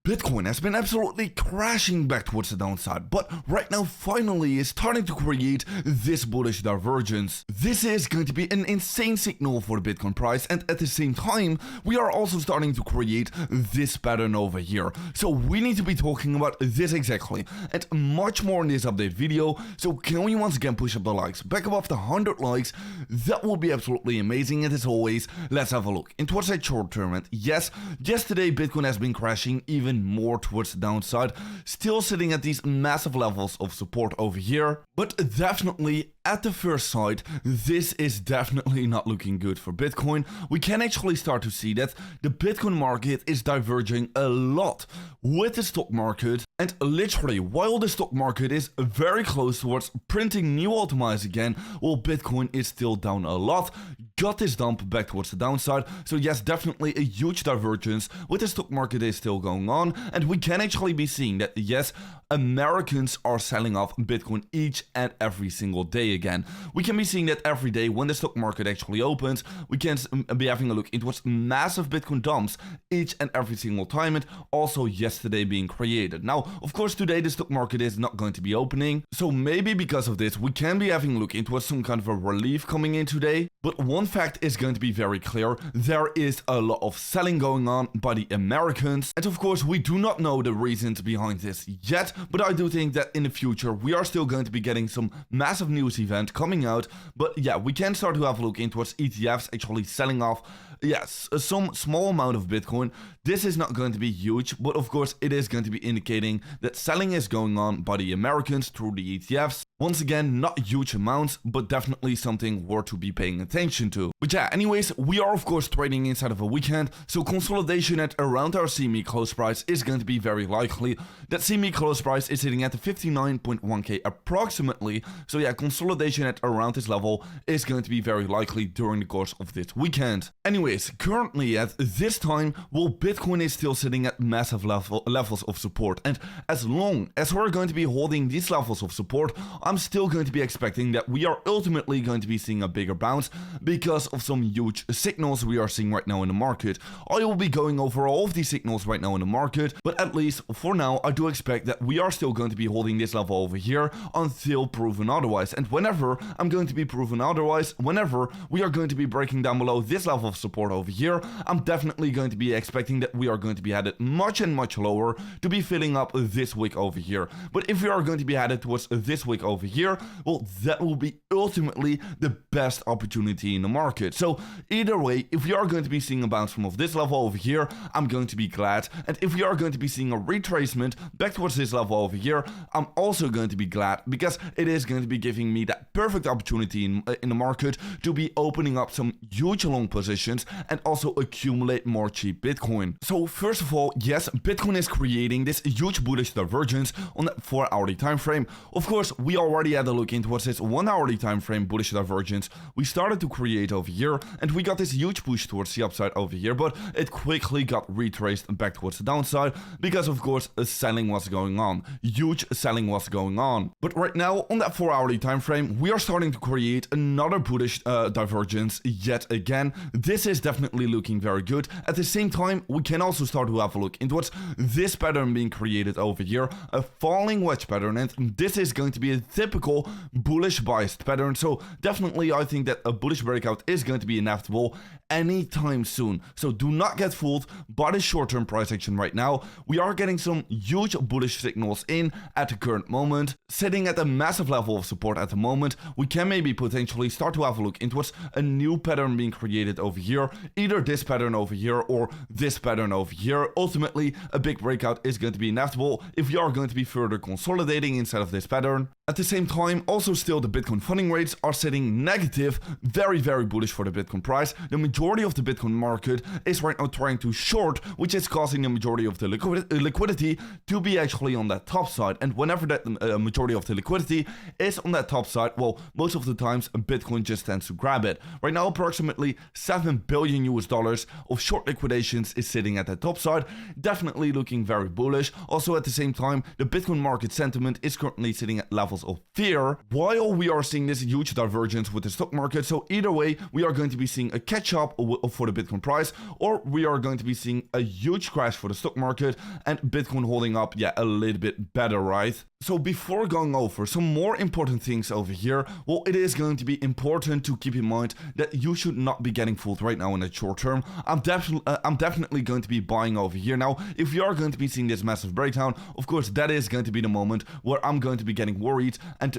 Bitcoin has been absolutely crashing back towards the downside, but right now finally is starting to create this bullish divergence. This is going to be an insane signal for the Bitcoin price, and at the same time, we are also starting to create this pattern over here. So we need to be talking about this exactly, and much more in this update video. So can we once again push up the likes back above the 100 likes? That will be absolutely amazing, and as always, let's have a look into what's that short term. And yes, yesterday Bitcoin has been crashing even more towards the downside, still sitting at these massive levels of support over here, but definitely at the first sight, this is definitely not looking good for Bitcoin. We can actually start to see that the Bitcoin market is diverging a lot with the stock market, and literally while the stock market is very close towards printing new all-time highs again, while Bitcoin is still down a lot, got this dump back towards the downside. So yes, definitely a huge divergence with the stock market is still going on, and we can actually be seeing that yes, Americans are selling off Bitcoin each and every single day again. We can be seeing that every day when the stock market actually opens, we can be having a look into what's massive Bitcoin dumps each and every single time, and also yesterday being created. Now, of course, today the stock market is not going to be opening, so maybe because of this, we can be having a look into what's some kind of a relief coming in today. But one fact is going to be very clear: there is a lot of selling going on by the Americans, and of course, we do not know the reasons behind this yet, but I do think that in the future we are still going to be getting some massive news event coming out. But yeah, we can start to have a look into what's ETFs actually selling off, yes, some small amount of Bitcoin. This is not going to be huge, but of course it is going to be indicating that selling is going on by the Americans through the ETFs. Once again, not huge amounts, but definitely something worth to be paying attention to. But yeah, anyways, we are of course trading inside of a weekend, so consolidation at around our CME close price is going to be very likely. That CME close price is sitting at the 59.1k approximately, so yeah, consolidation at around this level is going to be very likely during the course of this weekend. Anyways, currently at this time, well, Bitcoin is still sitting at massive levels of support, and as long as we're going to be holding these levels of support, I'm still going to be expecting that we are ultimately going to be seeing a bigger bounce because of some huge signals we are seeing right now in the market. I will be going over all of these signals right now in the market, but at least for now, I do expect that we are still going to be holding this level over here until proven otherwise. And whenever I'm going to be proven otherwise, whenever we are going to be breaking down below this level of support over here, I'm definitely going to be expecting that we are going to be headed much and much lower to be filling up this wick over here. But if we are going to be headed towards this wick over here, well, that will be ultimately the best opportunity in the market. So either way, if we are going to be seeing a bounce from this level over here, I'm going to be glad. And if we are going to be seeing a retracement back towards this level over here, I'm also going to be glad, because it is going to be giving me that perfect opportunity in the market to be opening up some huge long positions and also accumulate more cheap Bitcoin. So first of all, yes, Bitcoin is creating this huge bullish divergence on that 4-hourly time frame. Of course, we already had a look into what's this 1-hourly time frame bullish divergence we started to create over here, and we got this huge push towards the upside over here, but it quickly got retraced back towards the downside because of course selling was going on. Huge selling was going on. But right now on that 4-hourly time frame, we are starting to create another bullish divergence yet again. This is definitely looking very good. At the same time, we can also start to have a look into what's this pattern being created over here, a falling wedge pattern, and this is going to be a typical bullish biased pattern. So definitely I think that a bullish breakout is going to be inevitable anytime soon. So do not get fooled by the short-term price action right now. We are getting some huge bullish signals in at the current moment, sitting at a massive level of support at the moment. We can maybe potentially start to have a look into what's a new pattern being created over here, either this pattern over here or this pattern over here. Ultimately, a big breakout is going to be inevitable if we are going to be further consolidating inside of this pattern. At the same time, also still the Bitcoin funding rates are sitting negative, very bullish for the Bitcoin price. The majority of the Bitcoin market is right now trying to short, which is causing the majority of the liquidity to be actually on that top side. And whenever that majority of the liquidity is on that top side, well, most of the times Bitcoin just tends to grab it. Right now, approximately $7 billion of short liquidations is sitting at the top side, definitely looking very bullish. Also at the same time, the Bitcoin market sentiment is currently sitting at levels levels of fear, while we are seeing this huge divergence with the stock market. So either way, we are going to be seeing a catch up for the Bitcoin price, or we are going to be seeing a huge crash for the stock market and Bitcoin holding up, yeah, a little bit better, right? So before going over some more important things over here, well, it is going to be important to keep in mind that you should not be getting fooled right now in the short term. I'm definitely going to be buying over here. Now, if you are going to be seeing this massive breakdown, of course, that is going to be the moment where I'm going to be getting worried and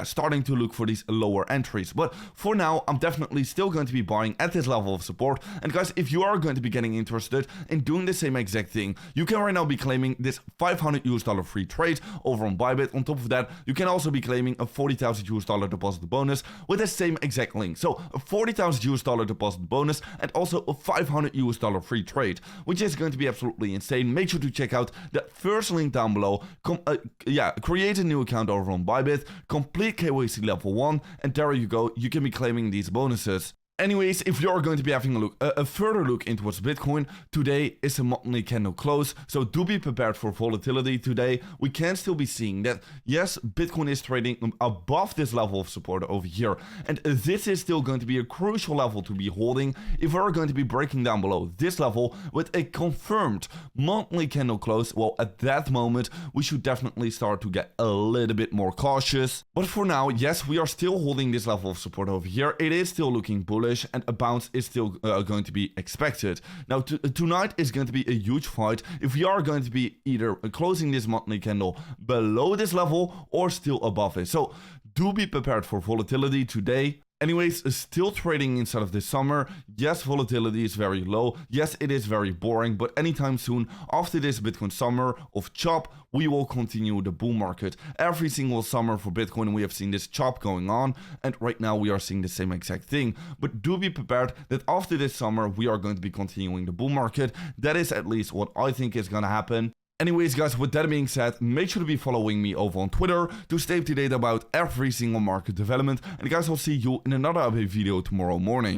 starting to look for these lower entries. But for now, I'm definitely still going to be buying at this level of support. And guys, if you are going to be getting interested in doing the same exact thing, you can right now be claiming this $500 free trade over on Bybit. On top of that, you can also be claiming a $40,000 deposit bonus with the same exact link. So a $40,000 deposit bonus and also a $500 free trade, which is going to be absolutely insane. Make sure to check out that first link down below. Create a new account over on Bybit, complete KYC level 1, and there you go. You can be claiming these bonuses. Anyways, if you're going to be having a further look into what's Bitcoin, today is a monthly candle close, so do be prepared for volatility today. We can still be seeing that, yes, Bitcoin is trading above this level of support over here, and this is still going to be a crucial level to be holding if we're going to be breaking down below this level with a confirmed monthly candle close. Well, at that moment, we should definitely start to get a little bit more cautious. But for now, yes, we are still holding this level of support over here. It is still looking bullish, and a bounce is still going to be expected. Now, tonight is going to be a huge fight if we are going to be either closing this monthly candle below this level or still above it. So do be prepared for volatility today. Anyways, still trading inside of this summer. Yes, volatility is very low. Yes, it is very boring, but anytime soon after this Bitcoin summer of chop, we will continue the bull market. Every single summer for Bitcoin, we have seen this chop going on, and right now we are seeing the same exact thing. But do be prepared that after this summer, we are going to be continuing the bull market. That is at least what I think is going to happen. Anyways, guys, with that being said, make sure to be following me over on Twitter to stay up to date about every single market development. And guys, I'll see you in another update video tomorrow morning.